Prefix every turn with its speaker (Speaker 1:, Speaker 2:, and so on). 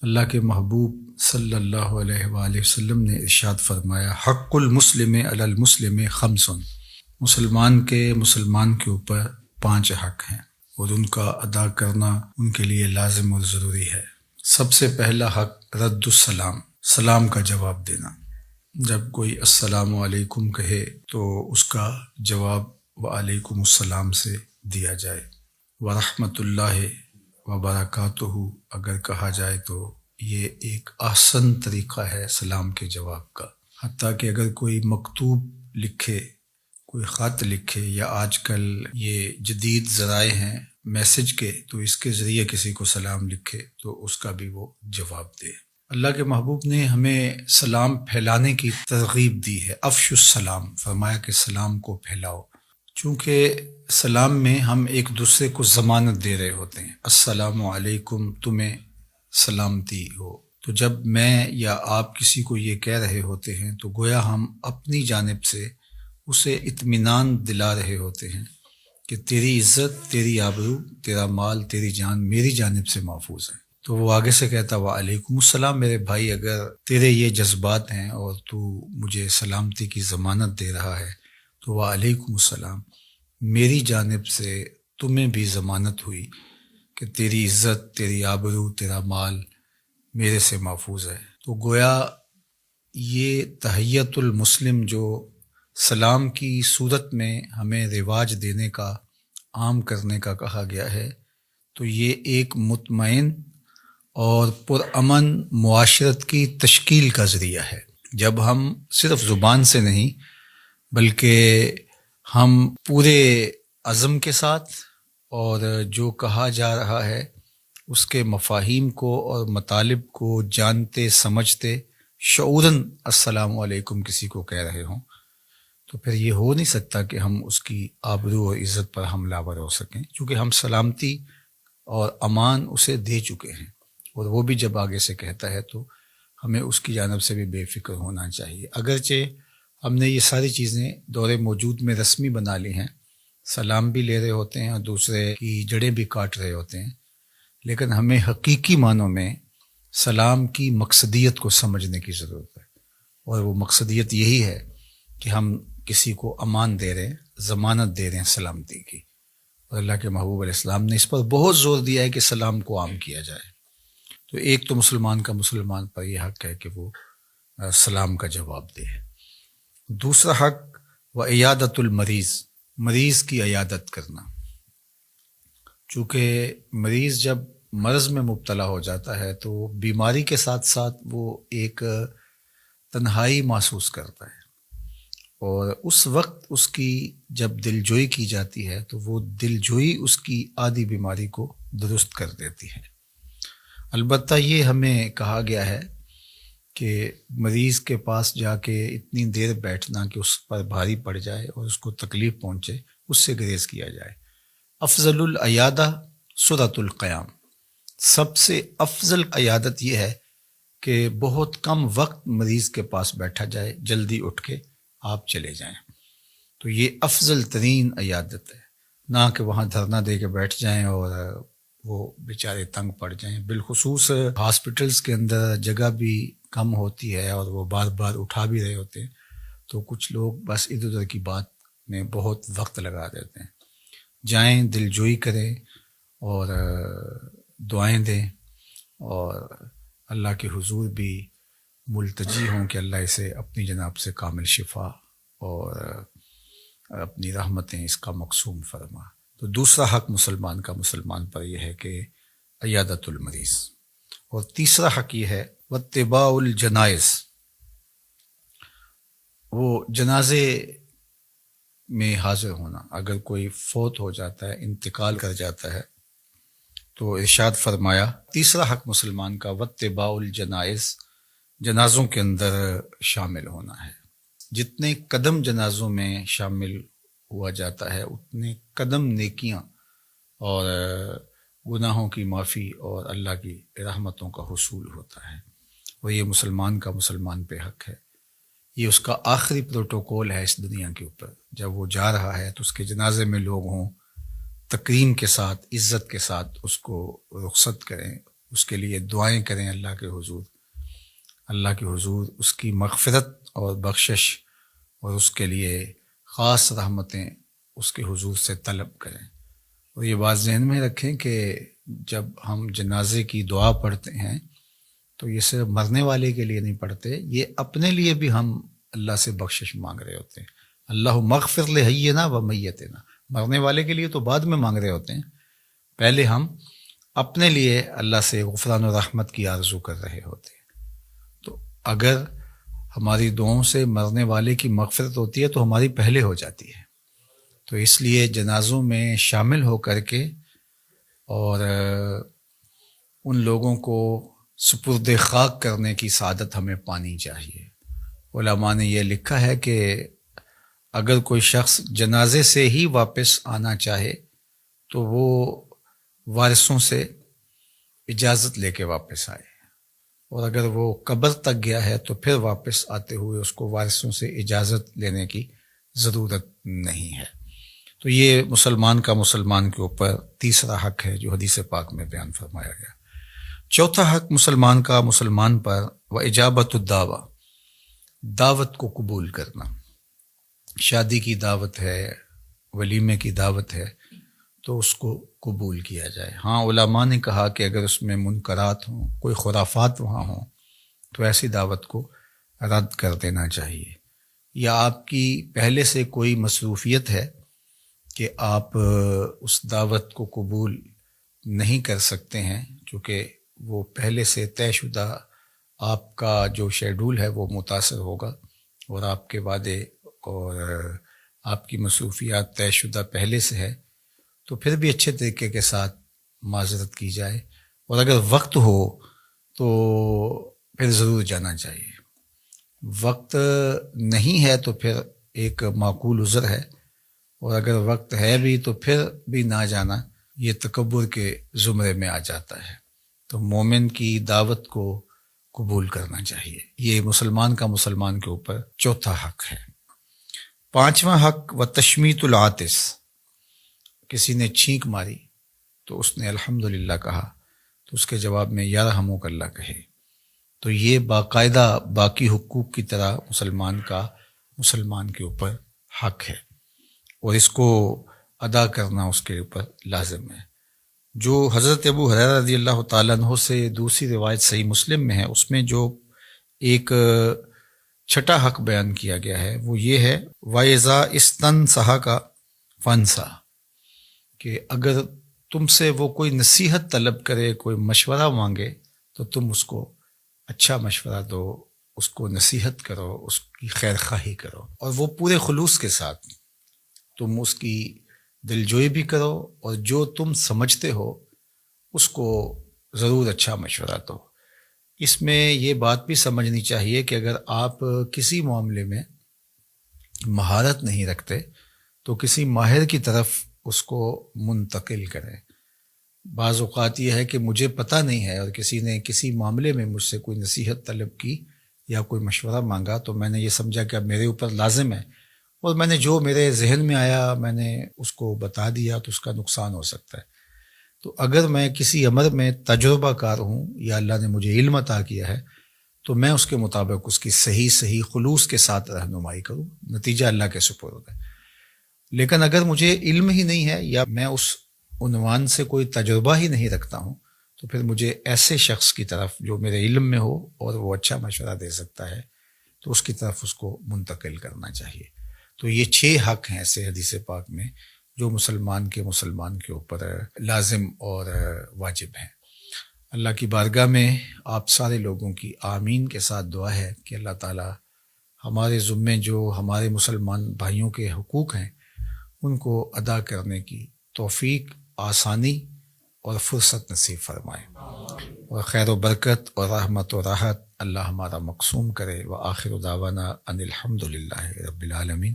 Speaker 1: اللہ کے محبوب صلی اللہ علیہ وآلہ وسلم نے ارشاد فرمایا، حق المسلم علی المسلم خمس، مسلمان کے اوپر 5 حق ہیں اور ان کا ادا کرنا ان کے لیے لازم اور ضروری ہے۔ سب سے پہلا حق رد السلام، سلام کا جواب دینا۔ جب کوئی السلام علیکم کہے تو اس کا جواب وعلیکم السلام سے دیا جائے۔ ورحمۃ اللہ وبرکاتہ اگر کہا جائے تو یہ ایک احسن طریقہ ہے سلام کے جواب کا۔ حتیٰ کہ اگر کوئی مکتوب لکھے، کوئی خط لکھے، یا آج کل یہ جدید ذرائع ہیں میسج کے، تو اس کے ذریعے کسی کو سلام لکھے تو اس کا بھی وہ جواب دے۔ اللہ کے محبوب نے ہمیں سلام پھیلانے کی ترغیب دی ہے، افشوا السلام، فرمایا کہ سلام کو پھیلاؤ۔ چونکہ سلام میں ہم ایک دوسرے کو ضمانت دے رہے ہوتے ہیں، السلام علیکم، تمہیں سلامتی ہو۔ تو جب میں یا آپ کسی کو یہ کہہ رہے ہوتے ہیں تو گویا ہم اپنی جانب سے اسے اطمینان دلا رہے ہوتے ہیں کہ تیری عزت، تیری آبرو، تیرا مال، تیری جان میری جانب سے محفوظ ہے۔ تو وہ آگے سے کہتا وعلیکم السلام، میرے بھائی اگر تیرے یہ جذبات ہیں اور تو مجھے سلامتی کی ضمانت دے رہا ہے تو وعلیکم السلام، میری جانب سے تمہیں بھی ضمانت ہوئی کہ تیری عزت، تیری آبرو، تیرا مال میرے سے محفوظ ہے۔ تو گویا یہ تحیت المسلم جو سلام کی صورت میں ہمیں رواج دینے کا، عام کرنے کا کہا گیا ہے، تو یہ ایک مطمئن اور پرامن معاشرت کی تشکیل کا ذریعہ ہے۔ جب ہم صرف زبان سے نہیں بلکہ ہم پورے عزم کے ساتھ اور جو کہا جا رہا ہے اس کے مفاہیم کو اور مطالب کو جانتے سمجھتے شعوراً السلام علیکم کسی کو کہہ رہے ہوں، تو پھر یہ ہو نہیں سکتا کہ ہم اس کی آبرو اور عزت پر حملہ آور ہو سکیں، چونکہ ہم سلامتی اور امان اسے دے چکے ہیں، اور وہ بھی جب آگے سے کہتا ہے تو ہمیں اس کی جانب سے بھی بے فکر ہونا چاہیے۔ اگرچہ ہم نے یہ ساری چیزیں دور موجود میں رسمی بنا لی ہیں، سلام بھی لے رہے ہوتے ہیں اور دوسرے کی جڑیں بھی کاٹ رہے ہوتے ہیں، لیکن ہمیں حقیقی معنوں میں سلام کی مقصدیت کو سمجھنے کی ضرورت ہے، اور وہ مقصدیت یہی ہے کہ ہم کسی کو امان دے رہے ہیں، ضمانت دے رہے ہیں سلامتی کی، اور اللہ کے محبوب علیہ السلام نے اس پر بہت زور دیا ہے کہ سلام کو عام کیا جائے۔ تو ایک تو مسلمان کا مسلمان پر یہ حق ہے کہ وہ سلام کا جواب دے۔ دوسرا حق وعیادۃ المریض، مریض کی عیادت کرنا۔ چونکہ مریض جب مرض میں مبتلا ہو جاتا ہے تو بیماری کے ساتھ ساتھ وہ ایک تنہائی محسوس کرتا ہے، اور اس وقت اس کی جب دلجوئی کی جاتی ہے تو وہ دلجوئی اس کی آدھی بیماری کو درست کر دیتی ہے۔ البتہ یہ ہمیں کہا گیا ہے کہ مریض کے پاس جا کے اتنی دیر بیٹھنا کہ اس پر بھاری پڑ جائے اور اس کو تکلیف پہنچے، اس سے گریز کیا جائے۔ افضل العیادہ سرعۃ القیام، سب سے افضل عیادت یہ ہے کہ بہت کم وقت مریض کے پاس بیٹھا جائے، جلدی اٹھ کے آپ چلے جائیں۔ تو یہ افضل ترین عیادت ہے، نہ کہ وہاں دھرنا دے کے بیٹھ جائیں اور وہ بیچارے تنگ پڑ جائیں۔ بالخصوص ہاسپٹلس کے اندر جگہ بھی کم ہوتی ہے اور وہ بار بار اٹھا بھی رہے ہوتے ہیں، تو کچھ لوگ بس ادھر ادھر کی بات میں بہت وقت لگا دیتے ہیں۔ جائیں، دلجوئی کریں اور دعائیں دیں، اور اللہ کے حضور بھی ملتجی ہوں کہ اللہ اسے اپنی جناب سے کامل شفا اور اپنی رحمتیں اس کا مقسوم فرما۔ تو دوسرا حق مسلمان کا مسلمان پر یہ ہے کہ عیادت المریض، اور تیسرا حق یہ ہے واتباع الجنائز، وہ جنازے میں حاضر ہونا۔ اگر کوئی فوت ہو جاتا ہے، انتقال کر جاتا ہے، تو ارشاد فرمایا تیسرا حق مسلمان کا واتباع الجنائز، جنازوں کے اندر شامل ہونا ہے۔ جتنے قدم جنازوں میں شامل ہوا جاتا ہے اتنے قدم نیکیاں اور گناہوں کی معافی اور اللہ کی رحمتوں کا حصول ہوتا ہے، اور یہ مسلمان کا مسلمان پہ حق ہے۔ یہ اس کا آخری پروٹوکول ہے اس دنیا کے اوپر۔ جب وہ جا رہا ہے تو اس کے جنازے میں لوگ ہوں، تکریم کے ساتھ، عزت کے ساتھ اس کو رخصت کریں، اس کے لیے دعائیں کریں اللہ کے حضور اس کی مغفرت اور بخشش اور اس کے لیے خاص رحمتیں اس کے حضور سے طلب کریں۔ اور یہ بات ذہن میں رکھیں کہ جب ہم جنازے کی دعا پڑھتے ہیں تو یہ صرف مرنے والے کے لیے نہیں پڑھتے، یہ اپنے لیے بھی ہم اللہ سے بخشش مانگ رہے ہوتے ہیں۔ اللہ مغفر لحینا و میتنا، مرنے والے کے لیے تو بعد میں مانگ رہے ہوتے ہیں، پہلے ہم اپنے لیے اللہ سے غفران و رحمت کی آرزو کر رہے ہوتے ہیں۔ تو اگر ہماری دعاؤں سے مرنے والے کی مغفرت ہوتی ہے تو ہماری پہلے ہو جاتی ہے۔ تو اس لیے جنازوں میں شامل ہو کر کے اور ان لوگوں کو سپرد خاک کرنے کی سعادت ہمیں پانی چاہیے۔ علماء نے یہ لکھا ہے کہ اگر کوئی شخص جنازے سے ہی واپس آنا چاہے تو وہ وارثوں سے اجازت لے کے واپس آئے، اور اگر وہ قبر تک گیا ہے تو پھر واپس آتے ہوئے اس کو وارثوں سے اجازت لینے کی ضرورت نہیں ہے۔ تو یہ مسلمان کا مسلمان کے اوپر تیسرا حق ہے جو حدیث پاک میں بیان فرمایا گیا۔ چوتھا حق مسلمان کا مسلمان پر و اجابت الدعوہ، دعوت کو قبول کرنا۔ شادی کی دعوت ہے، ولیمے کی دعوت ہے تو اس کو قبول کیا جائے۔ ہاں علماء نے کہا کہ اگر اس میں منکرات ہوں، کوئی خرافات وہاں ہوں تو ایسی دعوت کو رد کر دینا چاہیے، یا آپ کی پہلے سے کوئی مصروفیت ہے کہ آپ اس دعوت کو قبول نہیں کر سکتے ہیں چونکہ وہ پہلے سے طے شدہ آپ کا جو شیڈول ہے وہ متاثر ہوگا، اور آپ کے وعدے اور آپ کی مصروفیات طے شدہ پہلے سے ہے، تو پھر بھی اچھے طریقے کے ساتھ معذرت کی جائے، اور اگر وقت ہو تو پھر ضرور جانا چاہیے۔ وقت نہیں ہے تو پھر ایک معقول عذر ہے، اور اگر وقت ہے بھی تو پھر بھی نہ جانا یہ تکبر کے زمرے میں آ جاتا ہے۔ تو مومن کی دعوت کو قبول کرنا چاہیے، یہ مسلمان کا مسلمان کے اوپر چوتھا حق ہے۔ پانچواں حق و تشمیت العاطس، کسی نے چھینک ماری تو اس نے الحمدللہ کہا تو اس کے جواب میں یرحمک اللہ کہے، تو یہ باقاعدہ باقی حقوق کی طرح مسلمان کا مسلمان کے اوپر حق ہے، اور اس کو ادا کرنا اس کے اوپر لازم ہے۔ جو حضرت ابو ہریرہ رضی اللہ تعالیٰ عنہ سے دوسری روایت صحیح مسلم میں ہے، اس میں جو ایک چھٹا حق بیان کیا گیا ہے وہ یہ ہے وَإِذَا اسْتَنْصَحَكَ فَانْصَحْ، کہ اگر تم سے وہ کوئی نصیحت طلب کرے، کوئی مشورہ مانگے تو تم اس کو اچھا مشورہ دو، اس کو نصیحت کرو، اس کی خیر خواہی کرو، اور وہ پورے خلوص کے ساتھ تم اس کی دلجوئی بھی کرو، اور جو تم سمجھتے ہو اس کو ضرور اچھا مشورہ دو۔ اس میں یہ بات بھی سمجھنی چاہیے کہ اگر آپ کسی معاملے میں مہارت نہیں رکھتے تو کسی ماہر کی طرف اس کو منتقل کریں۔ بعض اوقات یہ ہے کہ مجھے پتہ نہیں ہے اور کسی نے کسی معاملے میں مجھ سے کوئی نصیحت طلب کی یا کوئی مشورہ مانگا تو میں نے یہ سمجھا کہ اب میرے اوپر لازم ہے، اور میں نے جو میرے ذہن میں آیا میں نے اس کو بتا دیا تو اس کا نقصان ہو سکتا ہے۔ تو اگر میں کسی امر میں تجربہ کار ہوں یا اللہ نے مجھے علم عطا کیا ہے تو میں اس کے مطابق اس کی صحیح خلوص کے ساتھ رہنمائی کروں، نتیجہ اللہ کے سپرد ہے۔ لیکن اگر مجھے علم ہی نہیں ہے یا میں اس عنوان سے کوئی تجربہ ہی نہیں رکھتا ہوں تو پھر مجھے ایسے شخص کی طرف جو میرے علم میں ہو اور وہ اچھا مشورہ دے سکتا ہے تو اس کی طرف اس کو منتقل کرنا چاہیے۔ تو یہ 6 حق ہیں ایسے حدیث پاک میں جو مسلمان کے اوپر لازم اور واجب ہیں۔ اللہ کی بارگاہ میں آپ سارے لوگوں کی آمین کے ساتھ دعا ہے کہ اللہ تعالی ہمارے ذمے جو ہمارے مسلمان بھائیوں کے حقوق ہیں ان کو ادا کرنے کی توفیق، آسانی اور فرصت نصیب فرمائے، اور خیر و برکت اور رحمت و راحت اللہ ہمارا مقسوم کرے۔ وآخر دعوانا ان الحمد للہ رب العالمین۔